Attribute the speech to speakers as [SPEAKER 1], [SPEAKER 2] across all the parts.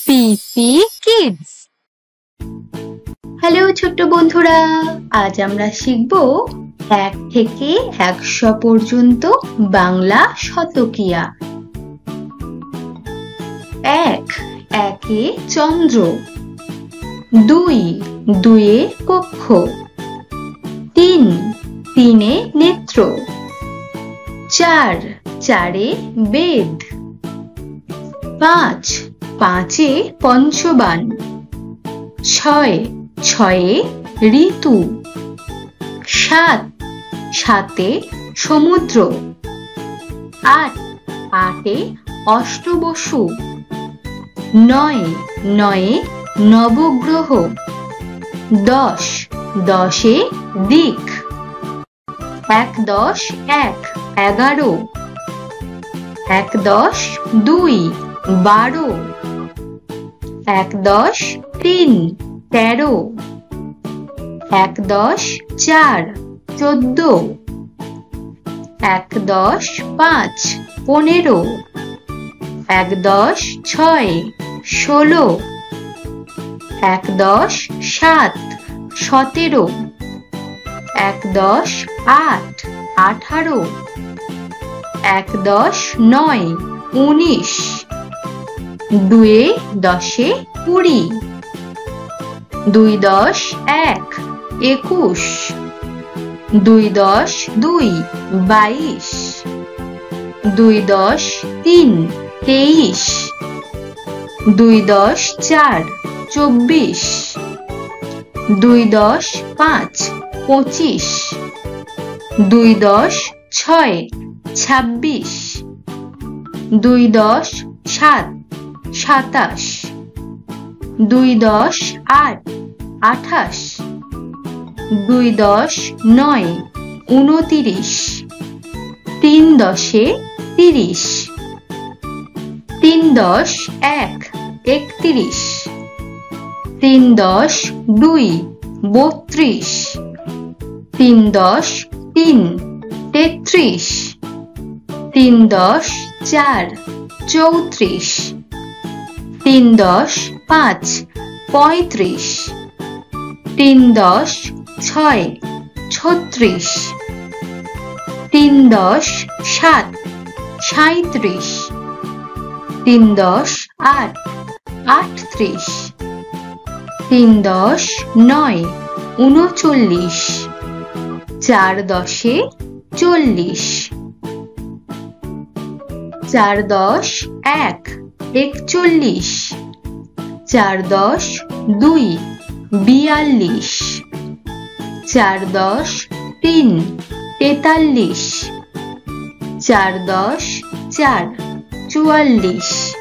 [SPEAKER 1] পিপি kids.
[SPEAKER 2] Hello ছোট্ট বন্ধুরা, আজ আমরা শিখব 1 থেকে 100 পর্যন্ত বাংলা শতকিয়া। 1 একে চন্দ্র, 2 দুয়ে কক্ষ, 3 তিনে নেত্র, 4 চারে বেদ, 5 পাঁচে পঞ্চবান, 6 ছয়ে ঋতু, 7 সাতে সমুদ্র, 8 আটে অষ্টবসু, 9 নয়ে নবগ্রহ, 10 দশে দিক, 1 10 1 11, 1 10 2 12, 1 10 3 13, 1 10 4 14, 1 10 5 15, 1 10 6 16, 1 10 7 17, 1 10 8 18, 1 10 9 19, 2 10 20, 2 10 1 21, 2 10 2 22, 2 10 3 23, 2 10 4 24, 2 10 5 25, 2 10 6 26, 2 10 7 27, 2 10 8 28, 2 10 9 29, 3 10 30, 3 10 1 31, 3 10 2 32, 3 10 3 33, 3 10 4 34, 3 10 5 35, 3 10 6 36, 3 10 7 37, 3 10 8 38, 3 10 9 39, 4 10 40, 4 10 1 41, 4 10 2 42, 4 10 3 43, 4 10 4 44,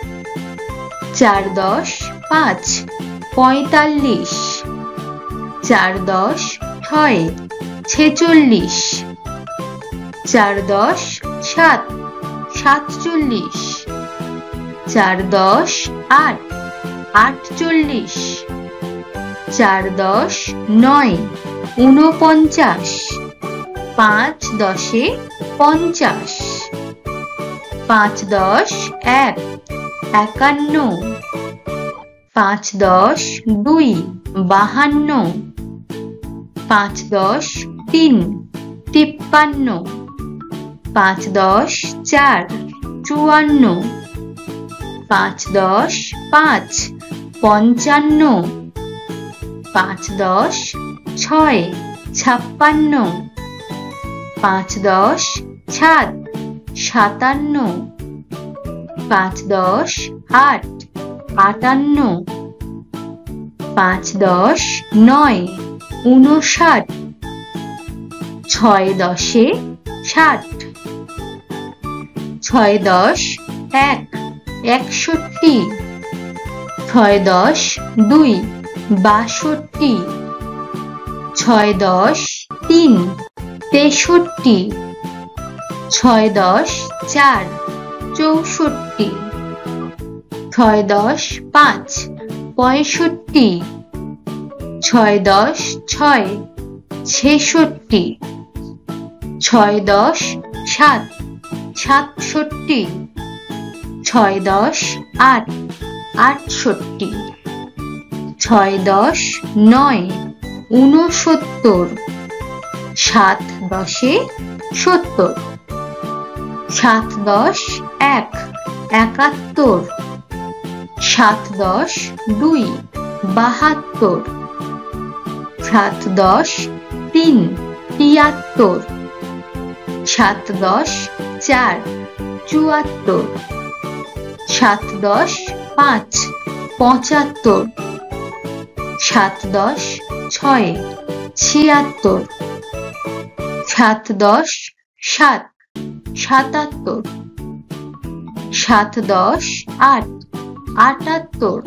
[SPEAKER 2] 4 10 5 45, 4 10 6 46, 4 10 7 47, 4 10 8 48, 4 10 9 49, 5 10 50, 5 10 1 51, 5 10 2 52, 5 10 3 53, 5 10 4 54, 5 10 5 55, 5 10 6 56, 5 10 7 57, 5 10 8 58, 5 10 9 59, 6 10 60, 6 10 1 61, 6 10 2 62, 6 10 3 63, 6 10 4 64, 6 10 5 65, 6 10 6 66, 6 10 7 67, 6 10 8 68, 6 10 9 69, 7 10 70, 7 10 1 71, 7 10 2 72, 7 10 3 73, 7 10 4 74, 7 10 5 75, 7 10 6 76, 7 10 7 77, 7 10 8 78,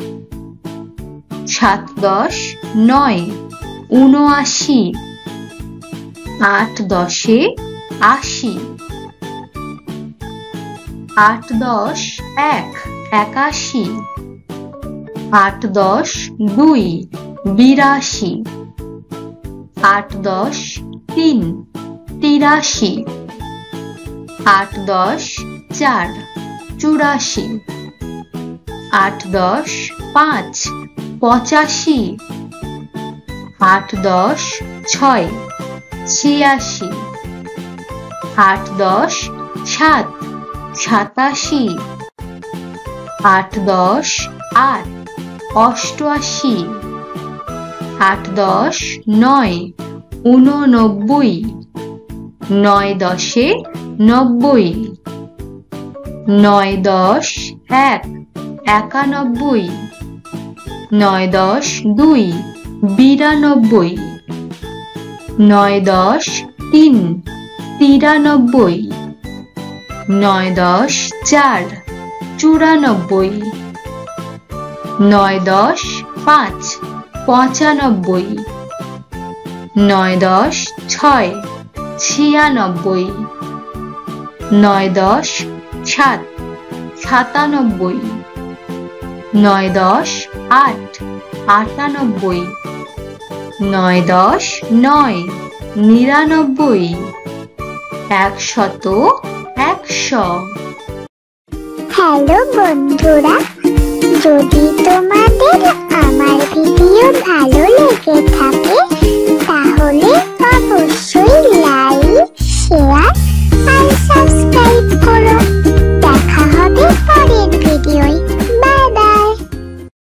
[SPEAKER 2] 7 10 9 79, 8 10 80, 8 10 1 81, 8 10 2 82, 8 10 3 83, 8 10 4 84, 8 10 5 85, 8 10 6 86, 8 10 7 87, 8 10 8 88, 8 10 9 89, 9 10 90, 9 10 1 91, 9 10 2 92, 9 10 3 93, 9 10 4 94, 9 10 5 95, 9 10 6 96, 9 10 7 97, 9 10 8 98, 9 10 9 99, 100 100।
[SPEAKER 1] হ্যালো বন্ধুরা, যদি তোমাদের আমার ভিডিও ভালো লেগে